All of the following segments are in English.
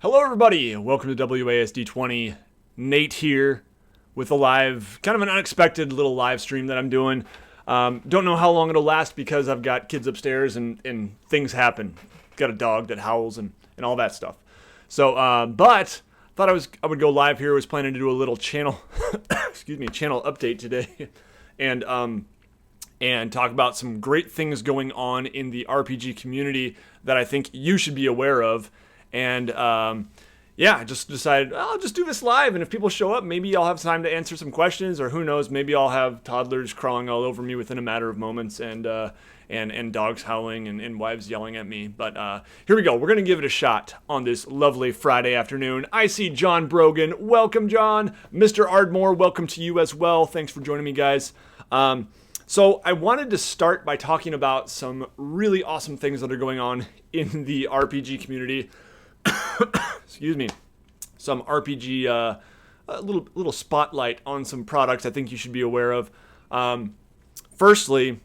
Hello everybody, welcome to WASD 20. Nate here with a live, kind of an unexpected little live stream that I'm doing. Don't know how long it'll last because I've got kids upstairs and things happen. Got a dog that howls and all that stuff. So, but thought I would go live here. Was planning to do a little channel, channel update today, and talk about some great things going on in the RPG community that I think you should be aware of. And I just decided I'll just do this live, and if people show up, maybe I'll have time to answer some questions, or who knows, maybe I'll have toddlers crawling all over me within a matter of moments, and dogs howling and wives yelling at me. But here we go. We're gonna give it a shot on this lovely Friday afternoon. I see John Brogan. Welcome, John. Mr. Ardmore, welcome to you as well. Thanks for joining me, guys. So I wanted to start by talking about some really awesome things that are going on in the RPG community. Excuse me. Some RPG, a little spotlight on some products I think you should be aware of. Firstly,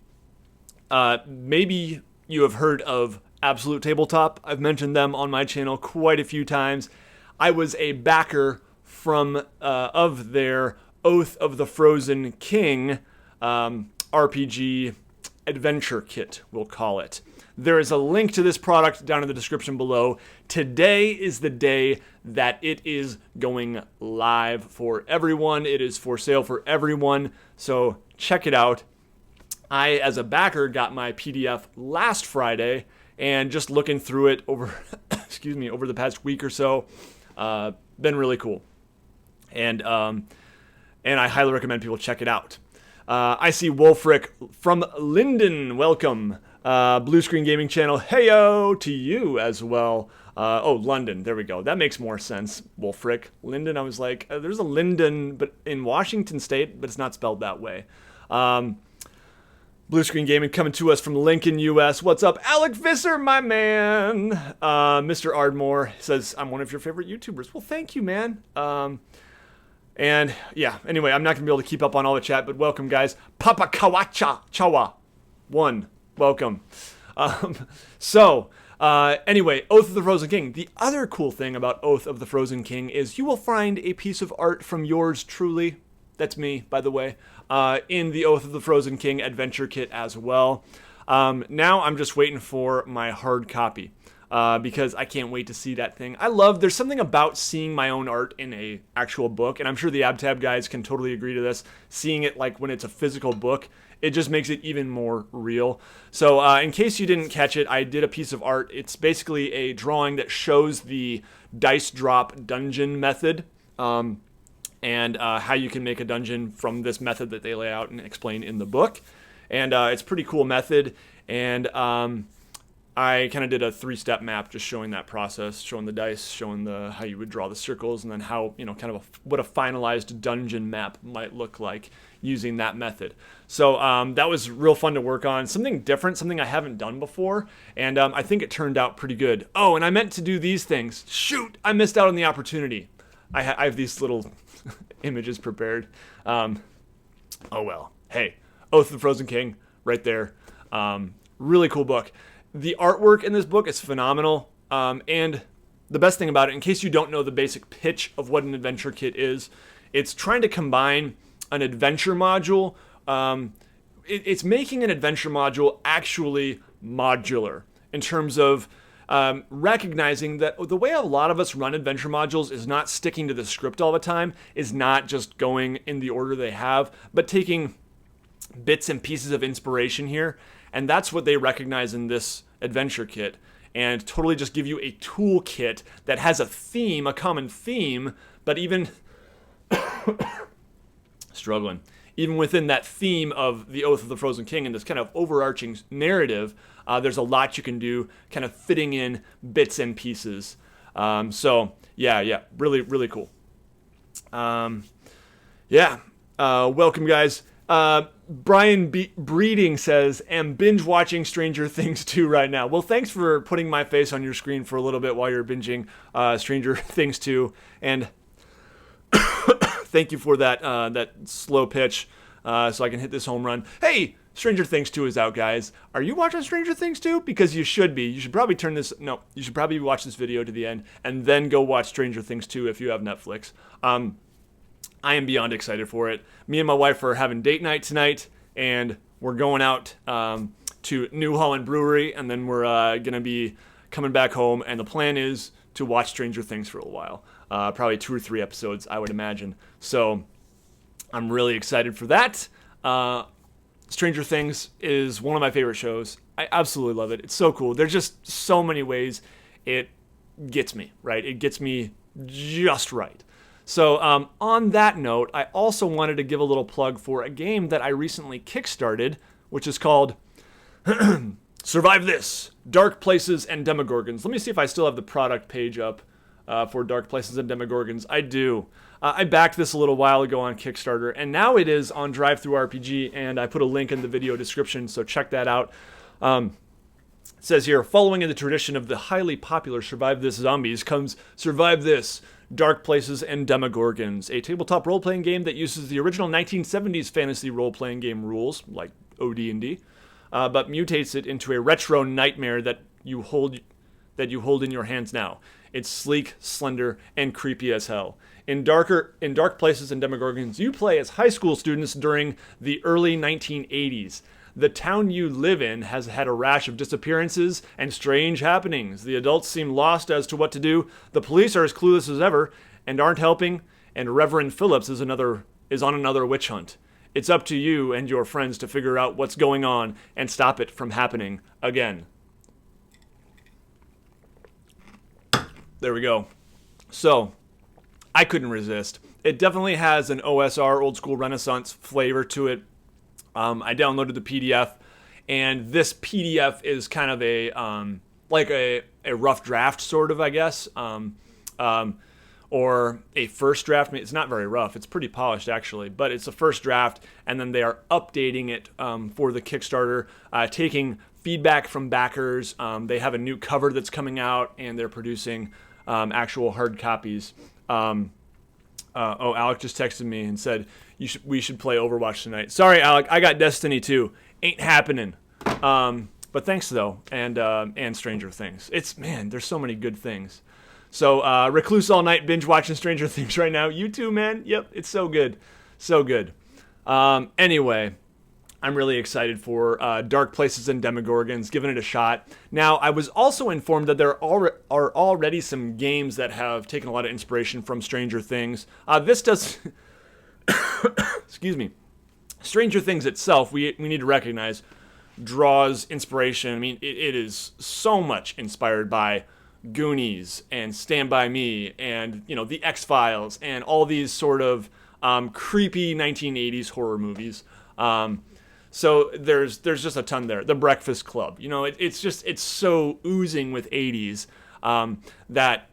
maybe you have heard of Absolute Tabletop. I've mentioned them on my channel quite a few times. I was a backer of their Oath of the Frozen King RPG adventure kit, we'll call it. There is a link to this product down in the description below. Today is the day that it is going live for everyone. It is for sale for everyone, so check it out. I, as a backer, got my PDF last Friday, and just looking through it over, over the past week or so, been really cool. And I highly recommend people check it out. I see Wolfric from Linden. Welcome. Blue Screen Gaming Channel, heyo to you as well. London, there we go. That makes more sense, Wolfric. Linden, I was like, there's a Linden but in Washington State, but it's not spelled that way. Blue Screen Gaming coming to us from Lincoln, U.S. What's up, Alec Visser, my man? Mr. Ardmore says, I'm one of your favorite YouTubers. Well, thank you, man. Anyway, I'm not going to be able to keep up on all the chat, but welcome, guys. Papa Kawacha Chawa 1. Welcome. Anyway, Oath of the Frozen King. The other cool thing about Oath of the Frozen King is you will find a piece of art from yours truly. That's me, by the way, in the Oath of the Frozen King adventure kit as well. Now I'm just waiting for my hard copy. Because I can't wait to see that thing. There's something about seeing my own art in a actual book, and I'm sure the AbTab guys can totally agree to this, seeing it like when it's a physical book, it just makes it even more real. So in case you didn't catch it, I did a piece of art. It's basically a drawing that shows the dice drop dungeon method, and how you can make a dungeon from this method that they lay out and explain in the book. And it's a pretty cool method, and I kind of did a 3-step map just showing that process, showing the dice, showing how you would draw the circles, and then how, what a finalized dungeon map might look like using that method. So that was real fun to work on. Something different, something I haven't done before, and I think it turned out pretty good. Oh, and I meant to do these things. Shoot, I missed out on the opportunity. I have these little images prepared. Oh well. Hey, Oath of the Frozen King, right there. Really cool book. The artwork in this book is phenomenal, and the best thing about it, in case you don't know the basic pitch of what an adventure kit is, it's trying to combine an adventure module. It's making an adventure module actually modular in terms of recognizing that the way a lot of us run adventure modules is not sticking to the script all the time, is not just going in the order they have, but taking bits and pieces of inspiration here. And that's what they recognize in this adventure kit, and totally just give you a toolkit that has a theme, a common theme, but even even within that theme of the Oath of the Frozen King and this kind of overarching narrative, there's a lot you can do, kind of fitting in bits and pieces. Really, really cool. Welcome, guys. Brian Breeding says, am binge watching Stranger Things 2 right now. Well, thanks for putting my face on your screen for a little bit while you're binging Stranger Things 2. And thank you for that slow pitch so I can hit this home run. Hey, Stranger Things 2 is out, guys. Are you watching Stranger Things 2? Because you should be. You should probably you should probably watch this video to the end and then go watch Stranger Things 2 if you have Netflix. I am beyond excited for it. Me and my wife are having date night tonight, and we're going out to New Holland Brewery, and then we're going to be coming back home, and the plan is to watch Stranger Things for a while. Probably 2 or 3 episodes, I would imagine. So I'm really excited for that. Stranger Things is one of my favorite shows. I absolutely love it. It's so cool. There's just so many ways it gets me, right? It gets me just right. So on that note, I also wanted to give a little plug for a game that I recently kickstarted, which is called Survive This, Dark Places and Demogorgons. Let me see if I still have the product page up for Dark Places and Demogorgons. I do. I backed this a little while ago on Kickstarter, and now it is on DriveThruRPG, and I put a link in the video description, so check that out. It says here, following in the tradition of the highly popular Survive This Zombies comes Survive This, Dark Places and Demogorgons, a tabletop role-playing game that uses the original 1970s fantasy role-playing game rules, like OD&D, but mutates it into a retro nightmare that you hold in your hands now. It's sleek, slender, and creepy as hell. In Dark Places and Demogorgons, you play as high school students during the early 1980s. The town you live in has had a rash of disappearances and strange happenings. The adults seem lost as to what to do. The police are as clueless as ever and aren't helping. And Reverend Phillips is on another witch hunt. It's up to you and your friends to figure out what's going on and stop it from happening again. There we go. So, I couldn't resist. It definitely has an OSR, old school Renaissance flavor to it. I downloaded the PDF, and this PDF is kind of a rough draft, sort of, I guess, or a first draft. It's not very rough. It's pretty polished, actually, but it's a first draft, and then they are updating it for the Kickstarter, taking feedback from backers. They have a new cover that's coming out, and they're producing actual hard copies. Alec just texted me and said we should play Overwatch tonight. Sorry, Alec, I got Destiny 2. Ain't happening. But thanks though, and Stranger Things. There's so many good things. So recluse all night, binge watching Stranger Things right now. You too, man. Yep, it's so good, so good. Anyway, I'm really excited for Dark Places and Demogorgons, giving it a shot. Now, I was also informed that there are already some games that have taken a lot of inspiration from Stranger Things. This does... Excuse me. Stranger Things itself, we need to recognize, draws inspiration. I mean, it is so much inspired by Goonies and Stand By Me and, The X-Files and all these sort of creepy 1980s horror movies. So there's just a ton there. The Breakfast Club, it's so oozing with 80s that,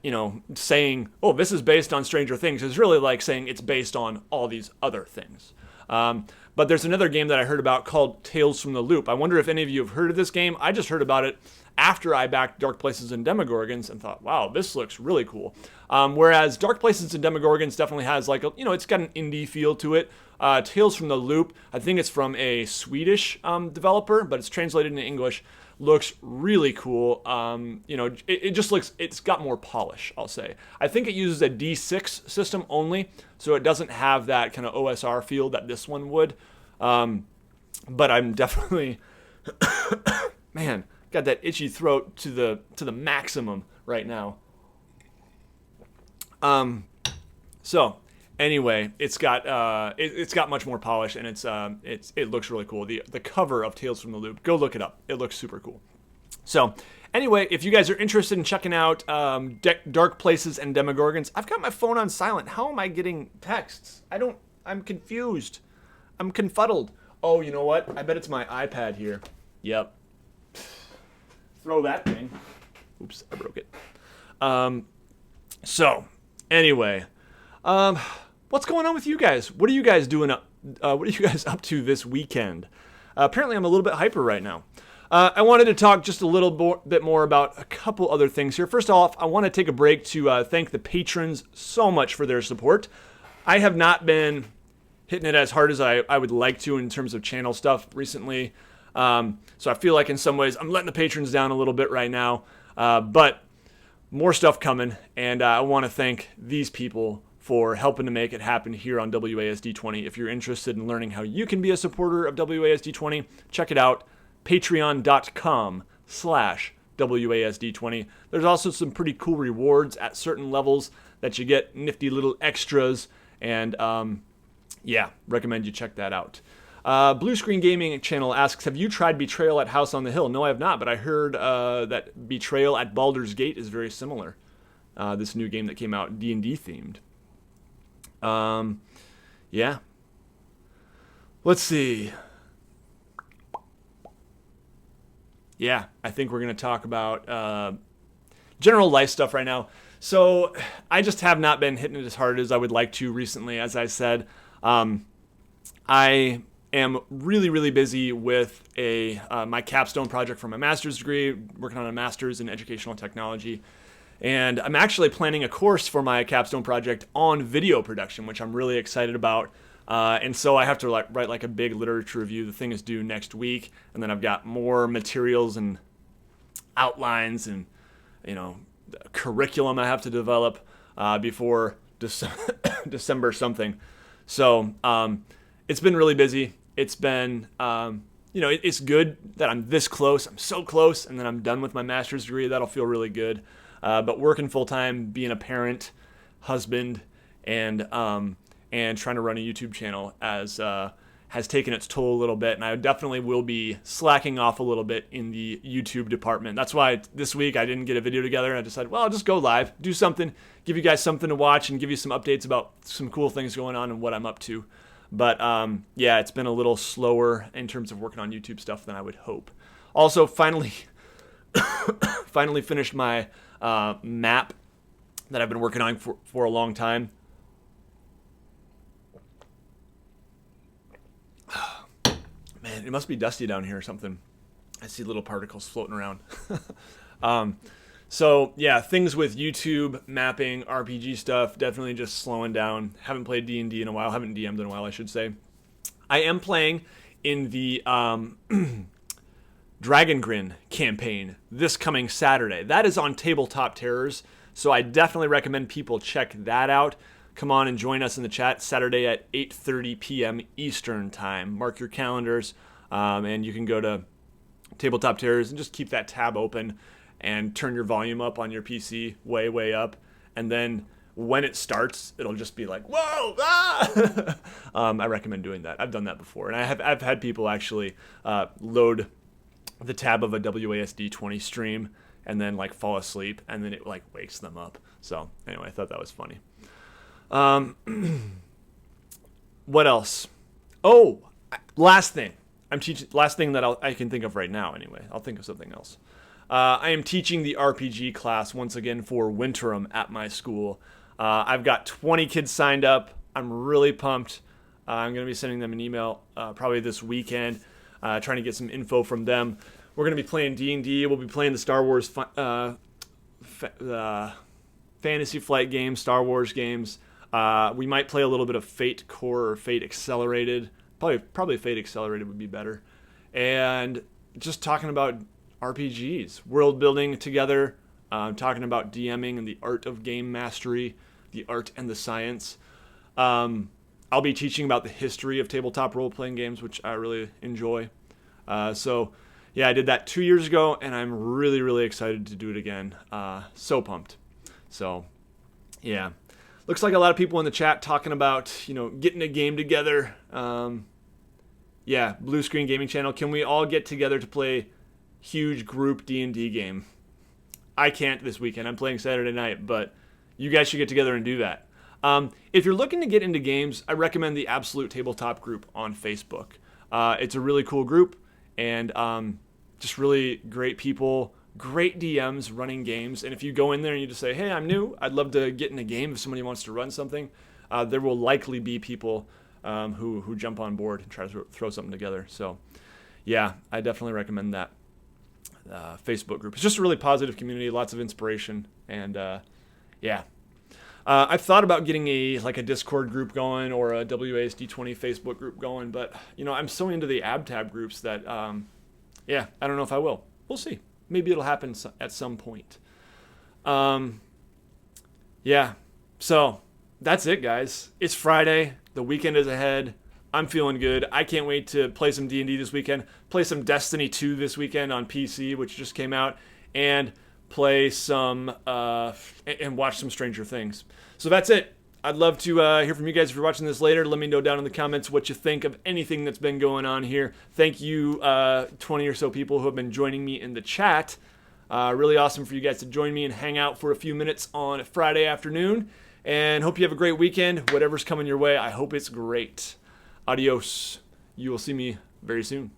saying, oh, this is based on Stranger Things is really like saying it's based on all these other things. But there's another game that I heard about called Tales from the Loop. I wonder if any of you have heard of this game. I just heard about it after I backed Dark Places and Demogorgons and thought, wow, this looks really cool. Whereas Dark Places and Demogorgons definitely has it's got an indie feel to it. Tales from the Loop, I think it's from a Swedish developer, but it's translated into English. Looks really cool. It just looks, it's got more polish, I'll say. I think it uses a D6 system only, so it doesn't have that kind of OSR feel that this one would. But I'm definitely, man, got that itchy throat to the maximum right now. So anyway, it's got much more polish, and it looks really cool. The cover of Tales from the Loop, go look it up. It looks super cool. So anyway, if you guys are interested in checking out Dark Places and Demogorgons, I've got my phone on silent. How am I getting texts? I'm confused. I'm confuddled. Oh, you know what? I bet it's my iPad here. Yep. Throw that thing. Oops, I broke it. So anyway, what's going on with you guys? What are you guys doing up? What are you guys up to this weekend? Apparently, I'm a little bit hyper right now. I wanted to talk just a little bit more about a couple other things here. First off, I want to take a break to thank the patrons so much for their support. I have not been hitting it as hard as I would like to in terms of channel stuff recently. So I feel like in some ways I'm letting the patrons down a little bit right now, but more stuff coming, and I want to thank these people for helping to make it happen here on WASD20. If you're interested in learning how you can be a supporter of WASD20, check it out, patreon.com/WASD20. There's also some pretty cool rewards at certain levels that you get, nifty little extras, and recommend you check that out. Blue Screen Gaming channel asks, have you tried Betrayal at House on the Hill? No, I have not, but I heard that Betrayal at Baldur's Gate is very similar. This new game that came out, D&D themed. Yeah. Let's see. Yeah, I think we're going to talk about general life stuff right now. So I just have not been hitting it as hard as I would like to recently. As I said, I am really, really busy with my capstone project for my master's degree, working on a master's in educational technology. And I'm actually planning a course for my capstone project on video production, which I'm really excited about. And so I have to write a big literature review. The thing is due next week. And then I've got more materials and outlines and, curriculum I have to develop before December something. So it's been really busy. It's been, it's good that I'm this close. I'm so close, and then I'm done with my master's degree. That'll feel really good. But working full time, being a parent, husband, and trying to run a YouTube channel has taken its toll a little bit, and I definitely will be slacking off a little bit in the YouTube department. That's why this week I didn't get a video together, and I decided, well, I'll just go live, do something, give you guys something to watch, and give you some updates about some cool things going on and what I'm up to. But it's been a little slower in terms of working on YouTube stuff than I would hope. Also, finally finished my map that I've been working on for a long time. Man, it must be dusty down here or something. I see little particles floating around. Things with YouTube, mapping, RPG stuff, definitely just slowing down. Haven't played D&D in a while. Haven't DM'd in a while, I should say. I am playing in the Dragon Grin campaign this coming Saturday. That is on Tabletop Terrors, so I definitely recommend people check that out. Come on and join us in the chat Saturday at 8:30 p.m. Eastern Time. Mark your calendars, and you can go to Tabletop Terrors and just keep that tab open and turn your volume up on your PC way, way up. And then when it starts, it'll just be like, whoa, ah! I recommend doing that. I've done that before. And I've had people actually load the tab of a WASD20 stream and then fall asleep, and then it wakes them up. So anyway, I thought that was funny. What else? Oh, last thing. Last thing that I can think of right now anyway. I'll think of something else. I am teaching the RPG class once again for Winterim at my school. I've got 20 kids signed up. I'm really pumped. I'm going to be sending them an email probably this weekend, trying to get some info from them. We're going to be playing D&D. We'll be playing the Star Wars Fantasy Flight games, Star Wars games. We might play a little bit of Fate Core or Fate Accelerated. Probably Fate Accelerated would be better. And just talking about RPGs, world building together, talking about DMing and the art of game mastery, the art and the science. I'll be teaching about the history of tabletop role-playing games, which I really enjoy. I did that 2 years ago, and I'm really, really excited to do it again. So pumped. So, yeah. Looks like a lot of people in the chat talking about, getting a game together. Blue Screen Gaming Channel. Can we all get together to play huge group D&D game? I can't this weekend. I'm playing Saturday night, but you guys should get together and do that. If you're looking to get into games, I recommend the Absolute Tabletop group on Facebook. It's a really cool group, and just really great people, great DMs running games. And if you go in there and you just say, hey, I'm new, I'd love to get in a game if somebody wants to run something, there will likely be people who jump on board and try to throw something together. So, yeah, I definitely recommend that Facebook group. It's just a really positive community, lots of inspiration, and I've thought about getting a Discord group going or a WASD20 Facebook group going, but I'm so into the AbTab groups that I don't know if I will. We'll see. Maybe it'll happen at some point. So that's it, guys. It's Friday. The weekend is ahead. I'm feeling good. I can't wait to play some D&D this weekend, play some Destiny 2 this weekend on PC, which just came out, and play some and watch some Stranger Things. So that's it. I'd love to hear from you guys if you're watching this later. Let me know down in the comments what you think of anything that's been going on here. Thank you, 20 or so people who have been joining me in the chat. Really awesome for you guys to join me and hang out for a few minutes on Friday afternoon. And hope you have a great weekend. Whatever's coming your way, I hope it's great. Adios. You will see me very soon.